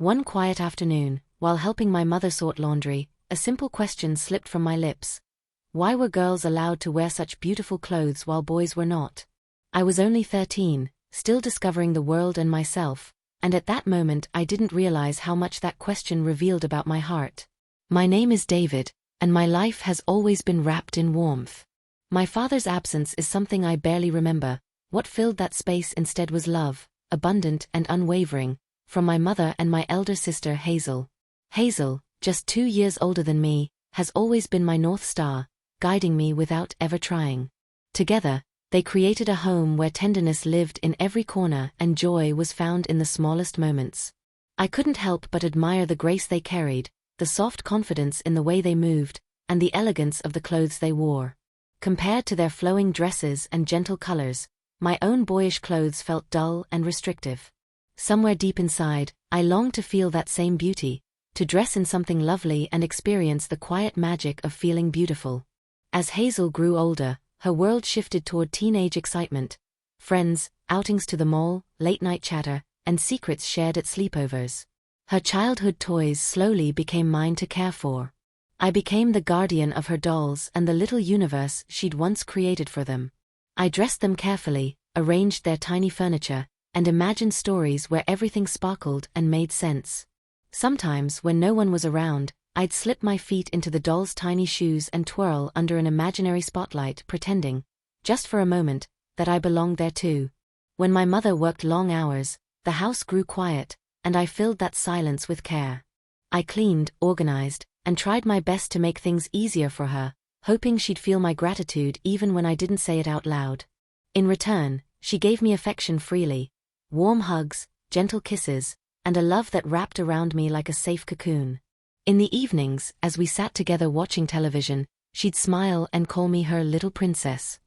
One quiet afternoon, while helping my mother sort laundry, a simple question slipped from my lips. Why were girls allowed to wear such beautiful clothes while boys were not? I was only 13, still discovering the world and myself, and at that moment I didn't realize how much that question revealed about my heart. My name is David, and my life has always been wrapped in warmth. My father's absence is something I barely remember. What filled that space instead was love, abundant and unwavering, from my mother and my elder sister Hazel. Hazel, just 2 years older than me, has always been my North Star, guiding me without ever trying. Together, they created a home where tenderness lived in every corner and joy was found in the smallest moments. I couldn't help but admire the grace they carried, the soft confidence in the way they moved, and the elegance of the clothes they wore. Compared to their flowing dresses and gentle colors, my own boyish clothes felt dull and restrictive. Somewhere deep inside, I longed to feel that same beauty, to dress in something lovely and experience the quiet magic of feeling beautiful. As Hazel grew older, her world shifted toward teenage excitement. Friends, outings to the mall, late-night chatter, and secrets shared at sleepovers. Her childhood toys slowly became mine to care for. I became the guardian of her dolls and the little universe she'd once created for them. I dressed them carefully, arranged their tiny furniture, and imagined stories where everything sparkled and made sense. Sometimes, when no one was around, I'd slip my feet into the doll's tiny shoes and twirl under an imaginary spotlight, pretending, just for a moment, that I belonged there too. When my mother worked long hours, the house grew quiet, and I filled that silence with care. I cleaned, organized, and tried my best to make things easier for her, hoping she'd feel my gratitude even when I didn't say it out loud. In return, she gave me affection freely, warm hugs, gentle kisses, and a love that wrapped around me like a safe cocoon. In the evenings, as we sat together watching television, she'd smile and call me her little princess.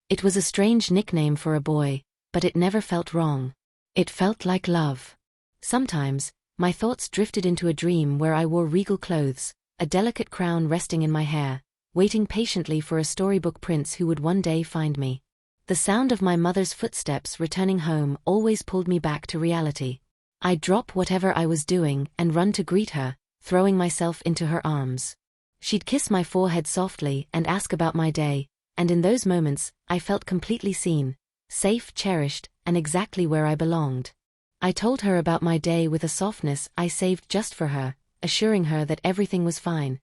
It was a strange nickname for a boy, but it never felt wrong. It felt like love. Sometimes, my thoughts drifted into a dream where I wore regal clothes, a delicate crown resting in my hair, waiting patiently for a storybook prince who would one day find me. The sound of my mother's footsteps returning home always pulled me back to reality. I'd drop whatever I was doing and run to greet her, throwing myself into her arms. She'd kiss my forehead softly and ask about my day, and in those moments, I felt completely seen, safe, cherished, and exactly where I belonged. I told her about my day with a softness I saved just for her, assuring her that everything was fine.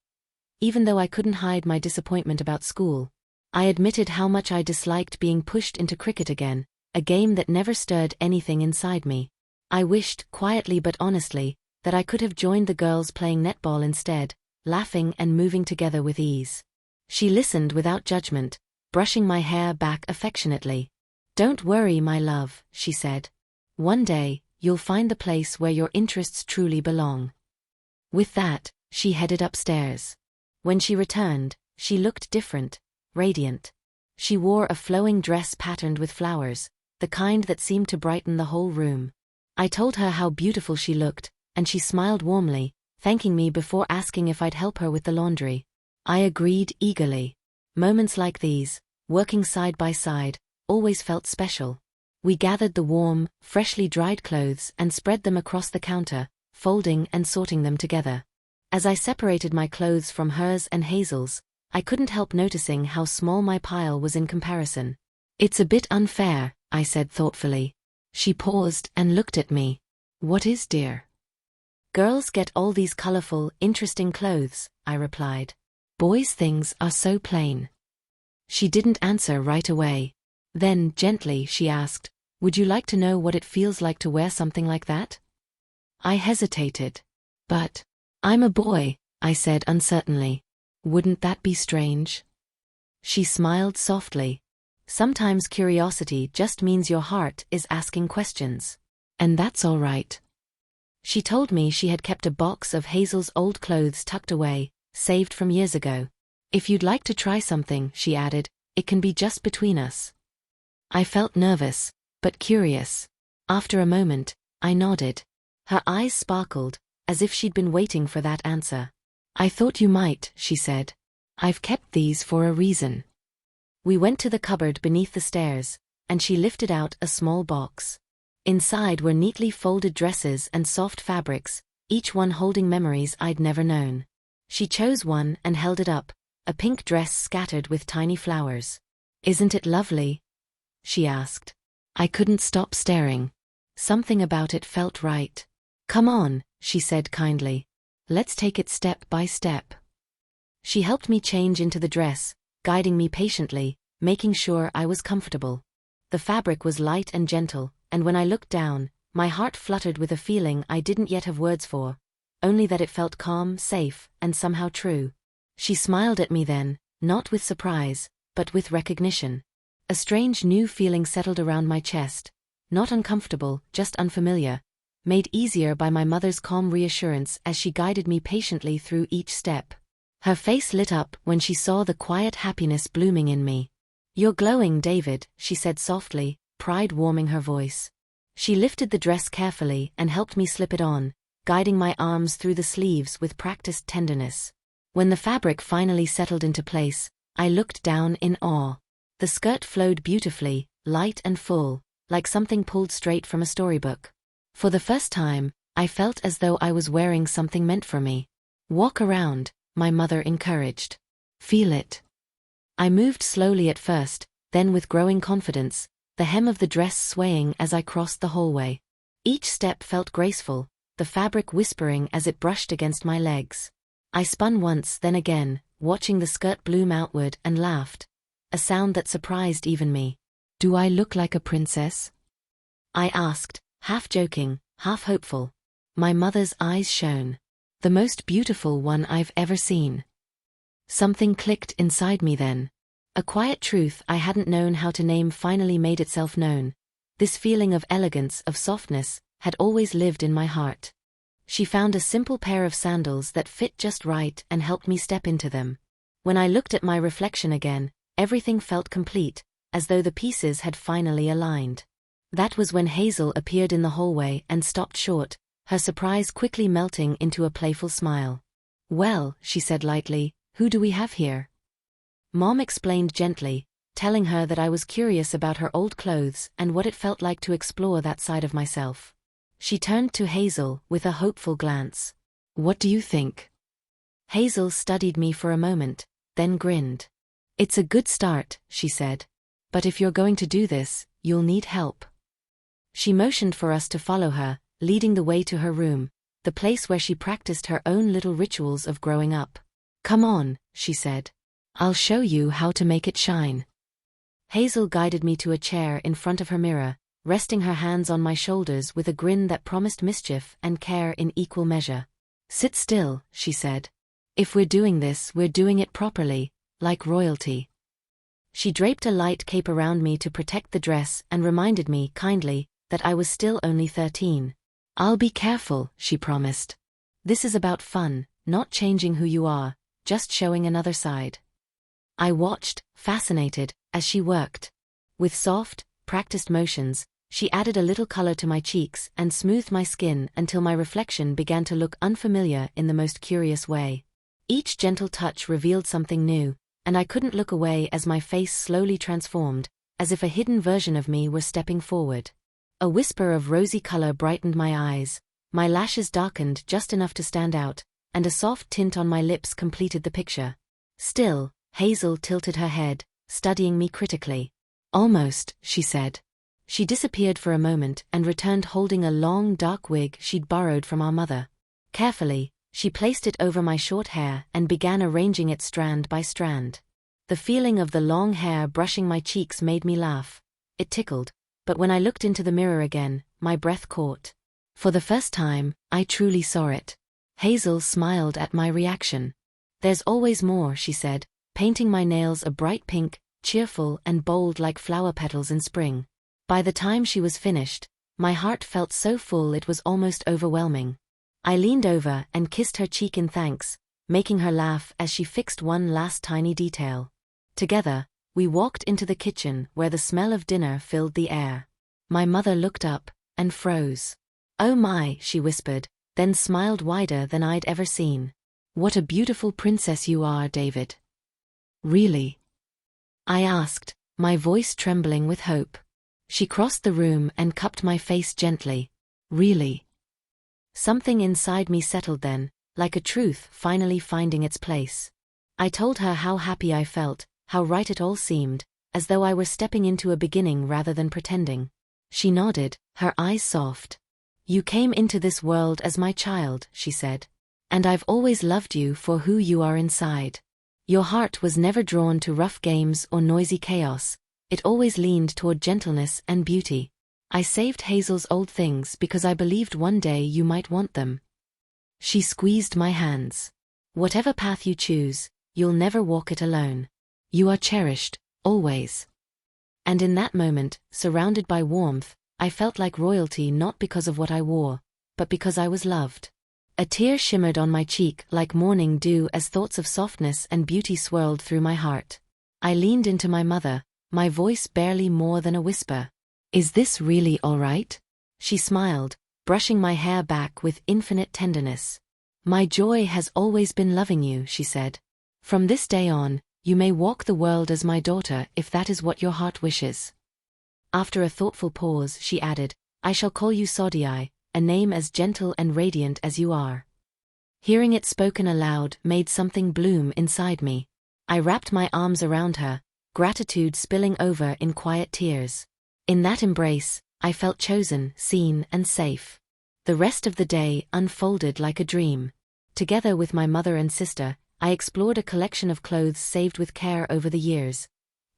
Even though I couldn't hide my disappointment about school, I admitted how much I disliked being pushed into cricket again, a game that never stirred anything inside me. I wished, quietly but honestly, that I could have joined the girls playing netball instead, laughing and moving together with ease. She listened without judgment, brushing my hair back affectionately. "Don't worry, my love," she said. "One day, you'll find the place where your interests truly belong." With that, she headed upstairs. When she returned, she looked different, radiant. She wore a flowing dress patterned with flowers, the kind that seemed to brighten the whole room. I told her how beautiful she looked, and she smiled warmly, thanking me before asking if I'd help her with the laundry. I agreed eagerly. Moments like these, working side by side, always felt special. We gathered the warm, freshly dried clothes and spread them across the counter, folding and sorting them together. As I separated my clothes from hers and Hazel's, I couldn't help noticing how small my pile was in comparison. "It's a bit unfair," I said thoughtfully. She paused and looked at me. "What is, dear?" "Girls get all these colorful, interesting clothes," I replied. "Boys' things are so plain." She didn't answer right away. Then, gently, she asked, "Would you like to know what it feels like to wear something like that?" I hesitated. "But I'm a boy," I said uncertainly. "Wouldn't that be strange?" She smiled softly. "Sometimes curiosity just means your heart is asking questions. And that's all right." She told me she had kept a box of Hazel's old clothes tucked away, saved from years ago. "If you'd like to try something," she added, "it can be just between us." I felt nervous, but curious. After a moment, I nodded. Her eyes sparkled, as if she'd been waiting for that answer. "I thought you might," she said. "I've kept these for a reason." We went to the cupboard beneath the stairs, and she lifted out a small box. Inside were neatly folded dresses and soft fabrics, each one holding memories I'd never known. She chose one and held it up, a pink dress scattered with tiny flowers. "Isn't it lovely?" she asked. I couldn't stop staring. Something about it felt right. "Come on," she said kindly. "Let's take it step by step." She helped me change into the dress, guiding me patiently, making sure I was comfortable. The fabric was light and gentle, and when I looked down, my heart fluttered with a feeling I didn't yet have words for, only that it felt calm, safe, and somehow true. She smiled at me then, not with surprise, but with recognition. A strange new feeling settled around my chest, not uncomfortable, just unfamiliar, made easier by my mother's calm reassurance as she guided me patiently through each step. Her face lit up when she saw the quiet happiness blooming in me. "You're glowing, David," she said softly, pride warming her voice. She lifted the dress carefully and helped me slip it on, guiding my arms through the sleeves with practiced tenderness. When the fabric finally settled into place, I looked down in awe. The skirt flowed beautifully, light and full, like something pulled straight from a storybook. For the first time, I felt as though I was wearing something meant for me. "Walk around," my mother encouraged. "Feel it." I moved slowly at first, then with growing confidence, the hem of the dress swaying as I crossed the hallway. Each step felt graceful, the fabric whispering as it brushed against my legs. I spun once, then again, watching the skirt bloom outward, and laughed, a sound that surprised even me. "Do I look like a princess?" I asked, half joking, half hopeful. My mother's eyes shone. "The most beautiful one I've ever seen." Something clicked inside me then. A quiet truth I hadn't known how to name finally made itself known. This feeling of elegance, of softness, had always lived in my heart. She found a simple pair of sandals that fit just right and helped me step into them. When I looked at my reflection again, everything felt complete, as though the pieces had finally aligned. That was when Hazel appeared in the hallway and stopped short, her surprise quickly melting into a playful smile. "Well," she said lightly, "who do we have here?" Mom explained gently, telling her that I was curious about her old clothes and what it felt like to explore that side of myself. She turned to Hazel with a hopeful glance. "What do you think?" Hazel studied me for a moment, then grinned. "It's a good start," she said. "But if you're going to do this, you'll need help." She motioned for us to follow her, leading the way to her room, the place where she practiced her own little rituals of growing up. "Come on," she said. "I'll show you how to make it shine." Hazel guided me to a chair in front of her mirror, resting her hands on my shoulders with a grin that promised mischief and care in equal measure. "Sit still," she said. "If we're doing this, we're doing it properly, like royalty." She draped a light cape around me to protect the dress and reminded me, kindly, that I was still only 13. "I'll be careful," she promised. "This is about fun, not changing who you are, just showing another side." I watched, fascinated, as she worked. With soft, practiced motions, she added a little color to my cheeks and smoothed my skin until my reflection began to look unfamiliar in the most curious way. Each gentle touch revealed something new, and I couldn't look away as my face slowly transformed, as if a hidden version of me were stepping forward. A whisper of rosy color brightened my eyes, my lashes darkened just enough to stand out, and a soft tint on my lips completed the picture. Still, Hazel tilted her head, studying me critically. "Almost," she said. She disappeared for a moment and returned holding a long dark wig she'd borrowed from our mother. Carefully, she placed it over my short hair and began arranging it strand by strand. The feeling of the long hair brushing my cheeks made me laugh. It tickled, but when I looked into the mirror again, my breath caught. For the first time, I truly saw it. Hazel smiled at my reaction. "There's always more," she said, painting my nails a bright pink, cheerful and bold like flower petals in spring. By the time she was finished, my heart felt so full it was almost overwhelming. I leaned over and kissed her cheek in thanks, making her laugh as she fixed one last tiny detail. Together, we walked into the kitchen where the smell of dinner filled the air. My mother looked up and froze. "Oh my," she whispered, then smiled wider than I'd ever seen. "What a beautiful princess you are, David." "Really?" I asked, my voice trembling with hope. She crossed the room and cupped my face gently. Really? Something inside me settled then, like a truth finally finding its place. I told her how happy I felt, how right it all seemed, as though I were stepping into a beginning rather than pretending. She nodded, her eyes soft. You came into this world as my child, she said. And I've always loved you for who you are inside. Your heart was never drawn to rough games or noisy chaos. It always leaned toward gentleness and beauty. I saved Hazel's old things because I believed one day you might want them. She squeezed my hands. Whatever path you choose, you'll never walk it alone. You are cherished, always. And in that moment, surrounded by warmth, I felt like royalty not because of what I wore, but because I was loved. A tear shimmered on my cheek like morning dew as thoughts of softness and beauty swirled through my heart. I leaned into my mother, my voice barely more than a whisper. Is this really all right? She smiled, brushing my hair back with infinite tenderness. My joy has always been loving you, she said. From this day on, you may walk the world as my daughter if that is what your heart wishes. After a thoughtful pause, she added, I shall call you Sodi, a name as gentle and radiant as you are. Hearing it spoken aloud made something bloom inside me. I wrapped my arms around her, gratitude spilling over in quiet tears. In that embrace, I felt chosen, seen, and safe. The rest of the day unfolded like a dream. Together with my mother and sister, I explored a collection of clothes saved with care over the years.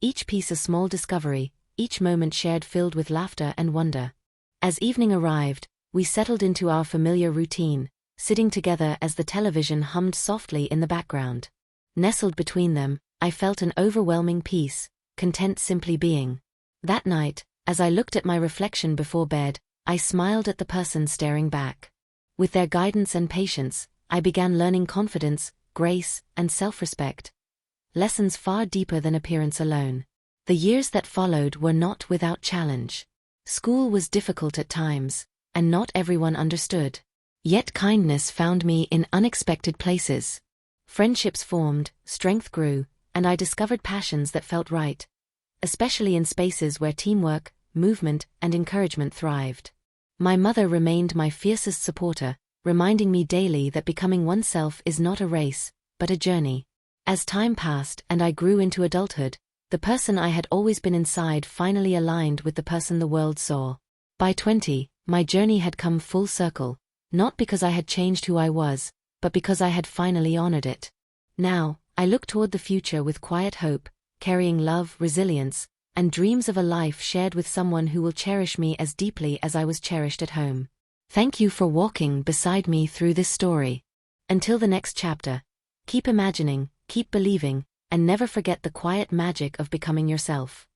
Each piece a small discovery, each moment shared filled with laughter and wonder. As evening arrived, we settled into our familiar routine, sitting together as the television hummed softly in the background. Nestled between them, I felt an overwhelming peace, content simply being. That night, as I looked at my reflection before bed, I smiled at the person staring back. With their guidance and patience, I began learning confidence, grace, and self-respect. Lessons far deeper than appearance alone. The years that followed were not without challenge. School was difficult at times, and not everyone understood. Yet kindness found me in unexpected places. Friendships formed, strength grew, and I discovered passions that felt right, especially in spaces where teamwork, movement, and encouragement thrived. My mother remained my fiercest supporter, reminding me daily that becoming oneself is not a race, but a journey. As time passed and I grew into adulthood, the person I had always been inside finally aligned with the person the world saw. By 20, my journey had come full circle, not because I had changed who I was, but because I had finally honored it. Now, I look toward the future with quiet hope, carrying love, resilience, and dreams of a life shared with someone who will cherish me as deeply as I was cherished at home. Thank you for walking beside me through this story. Until the next chapter, keep imagining, keep believing, and never forget the quiet magic of becoming yourself.